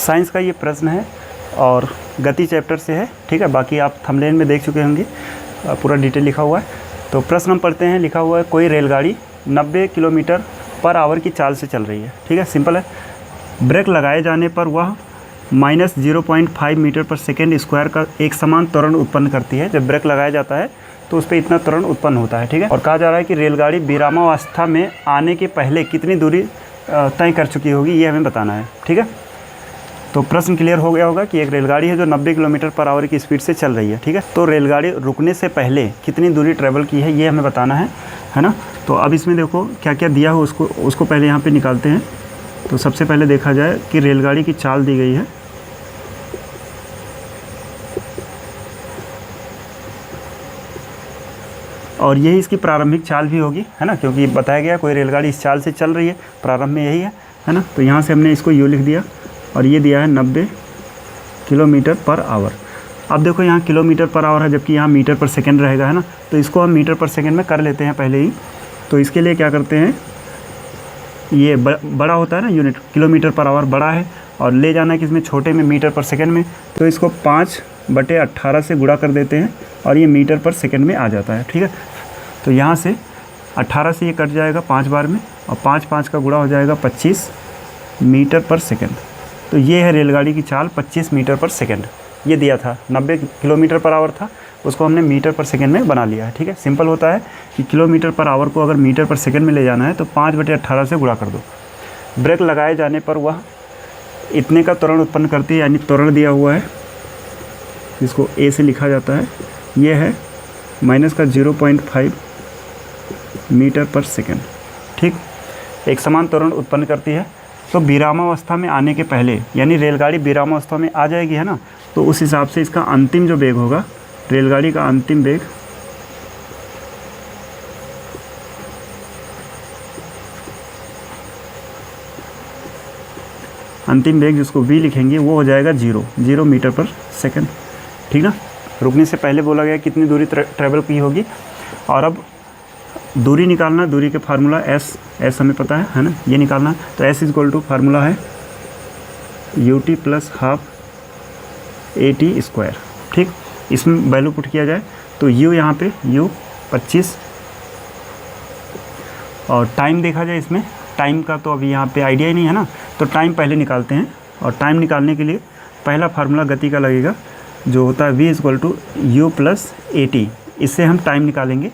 Science का ये प्रश्न है और गति चैप्टर से है, ठीक है। बाकी आप थंबनेल में देख चुके होंगे, पूरा डिटेल लिखा हुआ है। तो प्रश्न हम पढ़ते हैं। लिखा हुआ है कोई रेलगाड़ी 90 किलोमीटर पर आवर की चाल से चल रही है, ठीक है, सिंपल है। ब्रेक लगाए जाने पर वह -0.5 मीटर पर सेकेंड स्क्वायर का एक समान त्वरण उत्पन्न करती है। जब ब्रेक लगाया जाता है तो उस पर इतना त्वरण उत्पन्न होता है, ठीक है। और कहा जा रहा है कि रेलगाड़ी विरामावस्था में आने के पहले कितनी दूरी तय कर चुकी होगी, ये हमें बताना है, ठीक है। तो प्रश्न क्लियर हो गया होगा कि एक रेलगाड़ी है जो 90 किलोमीटर पर आवर की स्पीड से चल रही है, ठीक है। तो रेलगाड़ी रुकने से पहले कितनी दूरी ट्रेवल की है, ये हमें बताना है ना। तो अब इसमें देखो क्या क्या दिया हो, उसको पहले यहाँ पे निकालते हैं। तो सबसे पहले देखा जाए कि रेलगाड़ी की चाल दी गई है। और यही इसकी प्रारंभिक चाल भी होगी, है ना, क्योंकि बताया गया कोई रेलगाड़ी इस चाल से चल रही है, प्रारंभ में यही है ना। तो यहाँ से हमने इसको यू लिख दिया और ये दिया है 90 किलोमीटर पर आवर। अब देखो यहाँ किलोमीटर पर आवर है, जबकि यहाँ मीटर पर सेकंड रहेगा, है ना। तो इसको हम मीटर पर सेकंड में कर लेते हैं पहले ही। तो इसके लिए क्या करते हैं, ये बड़ा होता है ना यूनिट, किलोमीटर पर आवर बड़ा है और ले जाना है किसमें, छोटे में, मीटर पर सेकंड में। तो इसको 5/18 से गुणा कर देते हैं और ये मीटर पर सेकंड में आ जाता है, ठीक है। तो यहाँ से 18 से ये कट जाएगा 5 बार में और 5 का गुणा हो जाएगा 25 मीटर पर सेकंड। तो ये है रेलगाड़ी की चाल 25 मीटर पर सेकंड। ये दिया था 90 किलोमीटर पर आवर था, उसको हमने मीटर पर सेकंड में बना लिया है, ठीक है। सिंपल होता है कि किलोमीटर पर आवर को अगर मीटर पर सेकंड में ले जाना है तो 5/18 से गुणा कर दो। ब्रेक लगाए जाने पर वह इतने का त्वरण उत्पन्न करती है, यानी त्वरण दिया हुआ है जिसको ए से लिखा जाता है। ये है -0.5 मीटर पर सेकंड, ठीक। एक समान त्वरण उत्पन्न करती है। तो विरामावस्था में आने के पहले, यानी रेलगाड़ी विरामावस्था में आ जाएगी, है ना, तो उस हिसाब से इसका अंतिम जो वेग होगा, रेलगाड़ी का अंतिम वेग जिसको v लिखेंगे वो हो जाएगा 0 मीटर पर सेकंड, ठीक ना। रुकने से पहले बोला गया कितनी दूरी ट्रेवल की होगी। और अब दूरी निकालना, दूरी के फार्मूला एस हमें पता है ना, ये निकालना। तो एस = फार्मूला है ut + ½ at², ठीक। इसमें वैल्यू पुट किया जाए तो u यहाँ पे u 25 और टाइम देखा जाए, इसमें टाइम का तो अभी यहाँ पे आइडिया ही नहीं है ना, तो टाइम पहले निकालते हैं। और टाइम निकालने के लिए पहला फार्मूला गति का लगेगा जो होता है v = u + at। इससे हम टाइम निकालेंगे।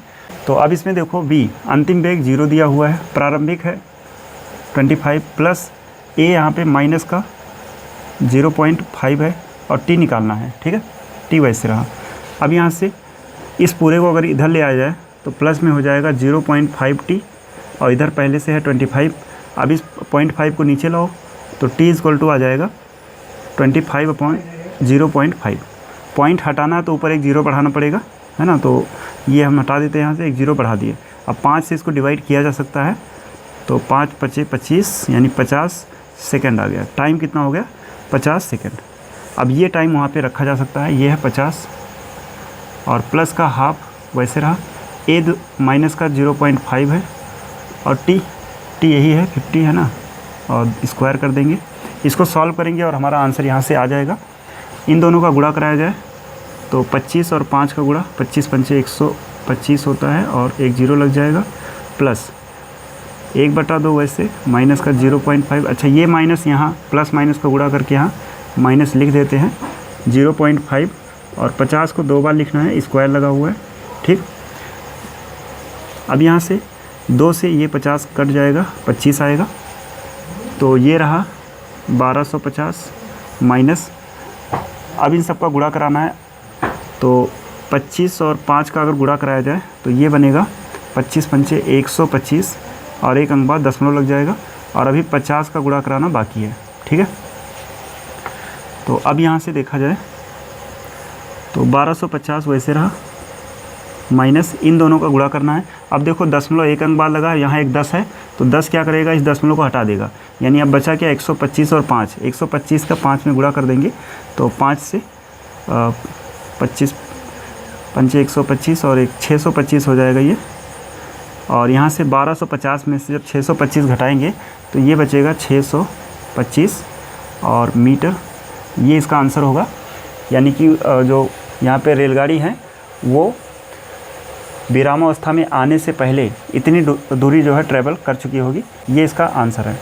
तो अब इसमें देखो v अंतिम वेग 0 दिया हुआ है, प्रारंभिक है 25 प्लस a यहाँ पे माइनस का 0.5 है और t निकालना है, ठीक है। t वैसे रहा। अब यहाँ से इस पूरे को अगर इधर ले आया जाए तो प्लस में हो जाएगा 0.5t और इधर पहले से है 25। अब इस 0.5 को नीचे लाओ तो t = आ जाएगा 25/0.5। पॉइंट हटाना है तो ऊपर एक 0 बढ़ाना पड़ेगा, है ना। तो ये हम हटा देते हैं, यहाँ से एक 0 बढ़ा दिए। अब 5 से इसको डिवाइड किया जा सकता है तो 5×5 = 25, यानी 50 सेकंड आ गया। टाइम कितना हो गया, 50 सेकंड। अब ये टाइम वहाँ पे रखा जा सकता है, ये है 50 और प्लस का हाफ वैसे रहा। a माइनस का 0.5 है और t यही है 50, है ना, और स्क्वायर कर देंगे। इसको सॉल्व करेंगे और हमारा आंसर यहाँ से आ जाएगा। इन दोनों का गुणा कराया जाए तो 25 और 5 का गुणा 25×5 = 125 होता है और एक 0 लग जाएगा, प्लस 1/2 वैसे माइनस का 0.5। अच्छा, ये माइनस यहाँ प्लस माइनस का गुणा करके यहाँ माइनस लिख देते हैं 0.5 और 50 को 2 बार लिखना है, स्क्वायर लगा हुआ है, ठीक। अब यहाँ से 2 से ये 50 कट जाएगा, 25 आएगा। तो ये रहा 1250 माइनस, अब इन सब का गुणा कराना है तो 25 और 5 का अगर गुणा कराया जाए तो ये बनेगा 25×5 = 125 और एक अंक बाद दशमलव लग जाएगा। और अभी 50 का गुणा कराना बाकी है, ठीक है। तो अब यहाँ से देखा जाए तो 1250 वैसे रहा, माइनस इन दोनों का गुणा करना है। अब देखो दशमलव एक अंक बाद लगा, यहाँ एक 10 है तो 10 क्या करेगा, इस दशमलव को हटा देगा, यानी अब बचा क्या 125 और 5। 125 का 5 में गुणा कर देंगे तो 5 से 25 5 125 और एक 625 हो जाएगा ये। और यहाँ से 1250 में से जब 625 घटाएंगे तो ये बचेगा 625 और मीटर, ये इसका आंसर होगा। यानी कि जो यहाँ पे रेलगाड़ी है वो विरामावस्था में आने से पहले इतनी दूरी जो है ट्रैवल कर चुकी होगी, ये इसका आंसर है।